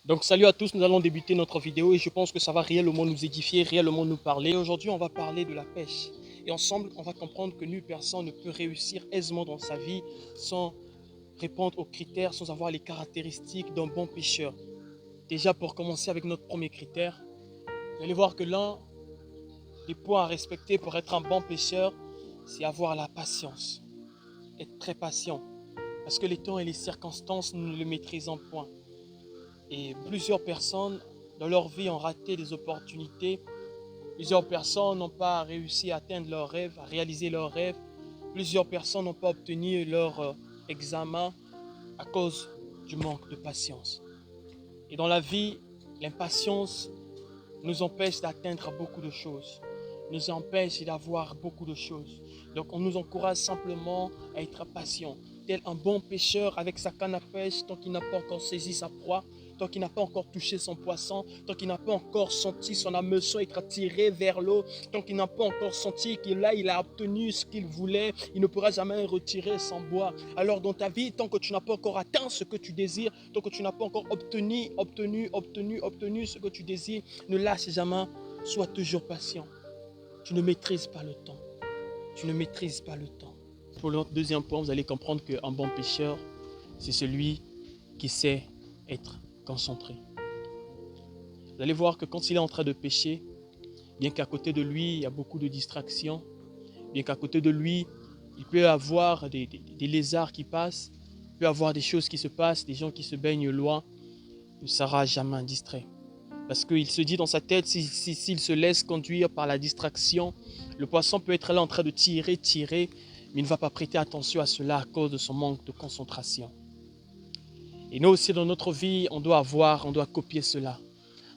Donc salut à tous, nous allons débuter notre vidéo et je pense que ça va réellement nous édifier, réellement nous parler. Aujourd'hui, on va parler de la pêche. Et ensemble, on va comprendre que nulle personne ne peut réussir aisément dans sa vie sans répondre aux critères, sans avoir les caractéristiques d'un bon pêcheur. Déjà, pour commencer avec notre premier critère, vous allez voir que l'un des points à respecter pour être un bon pêcheur, c'est avoir la patience. Être très patient. Parce que les temps et les circonstances, nous ne les maîtrisons point. Et plusieurs personnes dans leur vie ont raté des opportunités. Plusieurs personnes n'ont pas réussi à atteindre leurs rêves, à réaliser leurs rêves. Plusieurs personnes n'ont pas obtenu leur examen à cause du manque de patience. Et dans la vie, l'impatience nous empêche d'atteindre beaucoup de choses, nous empêche d'avoir beaucoup de choses. Donc on nous encourage simplement à être patient, tel un bon pêcheur avec sa canne à pêche, tant qu'il n'a pas encore saisi sa proie, tant qu'il n'a pas encore touché son poisson, tant qu'il n'a pas encore senti son hameçon être attiré vers l'eau, tant qu'il n'a pas encore senti qu'il il a obtenu ce qu'il voulait, il ne pourra jamais retirer son bois. Alors dans ta vie, tant que tu n'as pas encore atteint ce que tu désires, tant que tu n'as pas encore obtenu ce que tu désires, ne lâche jamais, sois toujours patient. Tu ne maîtrises pas le temps. Tu ne maîtrises pas le temps. Pour le deuxième point, vous allez comprendre qu'un bon pêcheur, c'est celui qui sait être concentré. Vous allez voir que quand il est en train de pêcher, bien qu'à côté de lui, il y a beaucoup de distractions, bien qu'à côté de lui, il peut y avoir des lézards qui passent, il peut y avoir des choses qui se passent, des gens qui se baignent loin, il ne sera jamais distrait. Parce qu'il se dit dans sa tête, s'il se laisse conduire par la distraction, le poisson peut être là en train de tirer, mais il ne va pas prêter attention à cela à cause de son manque de concentration. Et nous aussi dans notre vie, on doit copier cela.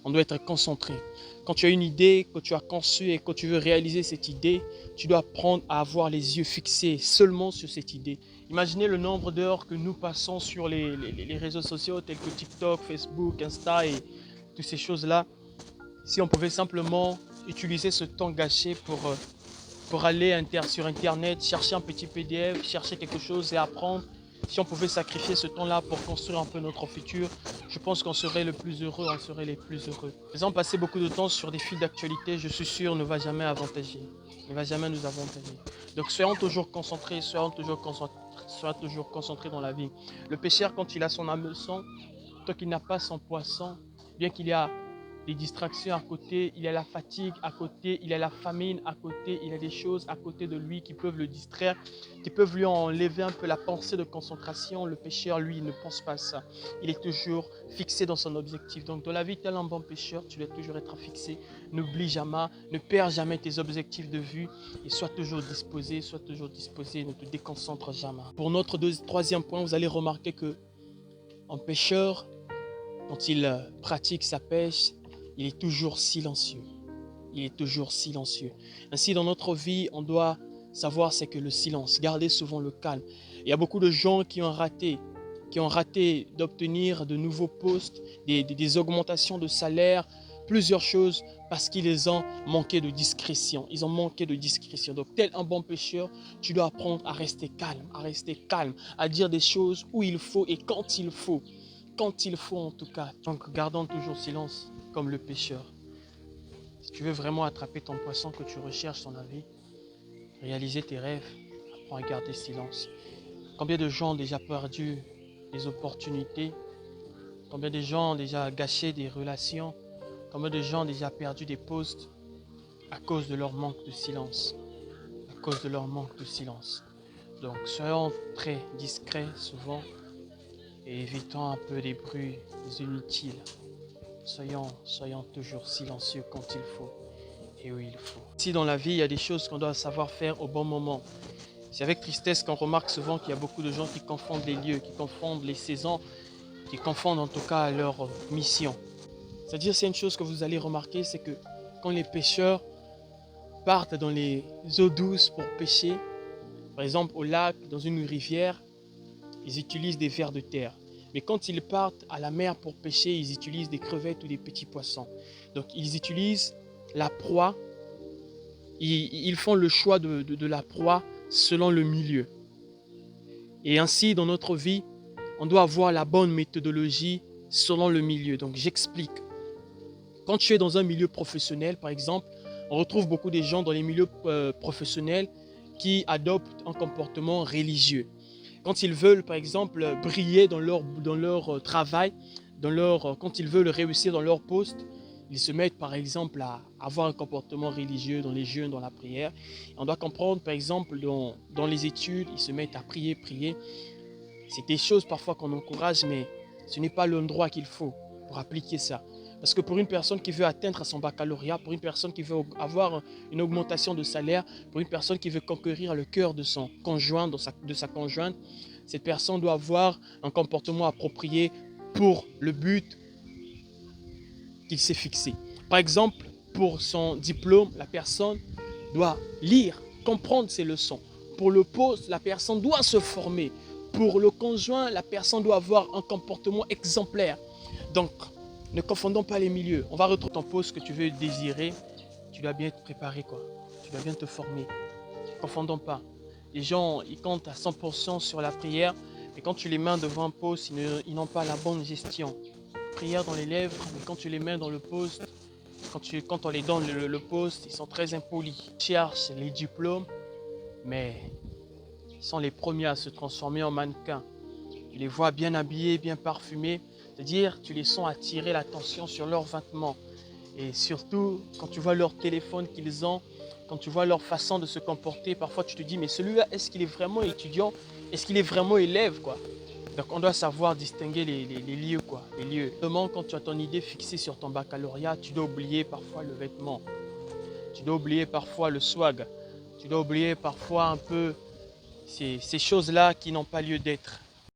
On doit être concentré. Quand tu as une idée, que tu as conçue et que tu veux réaliser cette idée, tu dois apprendre à avoir les yeux fixés seulement sur cette idée. Imaginez le nombre d'heures que nous passons sur les réseaux sociaux tels que TikTok, Facebook, Insta et toutes ces choses-là. Si on pouvait simplement utiliser ce temps gâché pour aller sur Internet, chercher un petit PDF, chercher quelque chose et apprendre. Si on pouvait sacrifier ce temps-là pour construire un peu notre futur, je pense qu'on serait le plus heureux, on serait les plus heureux. Faisons passer beaucoup de temps sur des fils d'actualité, je suis sûr, ne va jamais avantager, ne va jamais nous avantager. Donc soyons toujours concentrés, soyons toujours concentrés dans la vie. Le pêcheur, quand il a son hameçon, tant qu'il n'a pas son poisson, bien qu'il y a des distractions à côté, il y a la fatigue à côté, il y a la famine à côté, il y a des choses à côté de lui qui peuvent le distraire, qui peuvent lui enlever un peu la pensée de concentration. Le pêcheur, lui, il ne pense pas à ça. Il est toujours fixé dans son objectif. Donc, dans la vie, tel un bon pêcheur, tu dois toujours être fixé. N'oublie jamais, ne perds jamais tes objectifs de vue et sois toujours disposé, ne te déconcentre jamais. Pour notre troisième point, vous allez remarquer que un pêcheur, quand il pratique sa pêche, il est toujours silencieux. Il est toujours silencieux. Ainsi, dans notre vie, on doit savoir c'est que le silence, garder souvent le calme. Il y a beaucoup de gens qui ont raté d'obtenir de nouveaux postes, des augmentations de salaire, plusieurs choses parce qu'ils ont manqué de discrétion. Ils ont manqué de discrétion. Donc, tel un bon pêcheur, tu dois apprendre à rester calme, à dire des choses où il faut et quand il faut. Quand il faut en tout cas. Donc gardons toujours silence comme le pêcheur. Si tu veux vraiment attraper ton poisson que tu recherches dans la vie, réaliser tes rêves, apprends à garder silence. Combien de gens ont déjà perdu des opportunités? Combien de gens ont déjà gâché des relations? Combien de gens ont déjà perdu des postes à cause de leur manque de silence? À cause de leur manque de silence. Donc soyons très discrets souvent et évitons un peu des bruits inutiles. Soyons toujours silencieux quand il faut et où il faut. Si dans la vie, il y a des choses qu'on doit savoir faire au bon moment. C'est avec tristesse qu'on remarque souvent qu'il y a beaucoup de gens qui confondent les lieux, qui confondent les saisons, qui confondent en tout cas leur mission. C'est-à-dire, c'est une chose que vous allez remarquer, c'est que quand les pêcheurs partent dans les eaux douces pour pêcher, par exemple au lac, dans une rivière, ils utilisent des vers de terre. Mais quand ils partent à la mer pour pêcher, ils utilisent des crevettes ou des petits poissons. Donc ils utilisent la proie, ils font le choix de la proie selon le milieu. Et ainsi, dans notre vie, on doit avoir la bonne méthodologie selon le milieu. Donc j'explique. Quand tu es dans un milieu professionnel, par exemple, on retrouve beaucoup de gens dans les milieux professionnels qui adoptent un comportement religieux. Quand ils veulent, par exemple, briller dans leur travail, quand ils veulent réussir dans leur poste, ils se mettent, par exemple, à avoir un comportement religieux dans les jeûnes, dans la prière. On doit comprendre, par exemple, dans les études, ils se mettent à prier. C'est des choses parfois qu'on encourage, mais ce n'est pas l'endroit qu'il faut pour appliquer ça. Parce que pour une personne qui veut atteindre son baccalauréat, pour une personne qui veut avoir une augmentation de salaire, pour une personne qui veut conquérir le cœur de son conjoint, de sa conjointe, cette personne doit avoir un comportement approprié pour le but qu'il s'est fixé. Par exemple, pour son diplôme, la personne doit lire, comprendre ses leçons. Pour le poste, la personne doit se former. Pour le conjoint, la personne doit avoir un comportement exemplaire. Donc, ne confondons pas les milieux. On va retrouver ton poste que tu veux désirer. Tu dois bien te préparer, quoi. Tu dois bien te former. Ne confondons pas. Les gens, ils comptent à 100% sur la prière, mais quand tu les mets devant un poste, ils n'ont pas la bonne gestion. Prière dans les lèvres, mais quand tu les mets dans le poste, quand on les donne le poste, ils sont très impolis. Ils cherchent les diplômes, mais ils sont les premiers à se transformer en mannequins. Tu les vois bien habillés, bien parfumés, c'est-à-dire tu les sens attirer l'attention sur leurs vêtements. Et surtout, quand tu vois leur téléphone qu'ils ont, quand tu vois leur façon de se comporter, parfois tu te dis, mais celui-là, est-ce qu'il est vraiment étudiant? Est-ce qu'il est vraiment élève, quoi? Donc on doit savoir distinguer les lieux, quoi. Les lieux. Seulement, quand tu as ton idée fixée sur ton baccalauréat, tu dois oublier parfois le vêtement. Tu dois oublier parfois le swag. Tu dois oublier parfois un peu ces choses-là qui n'ont pas lieu d'être.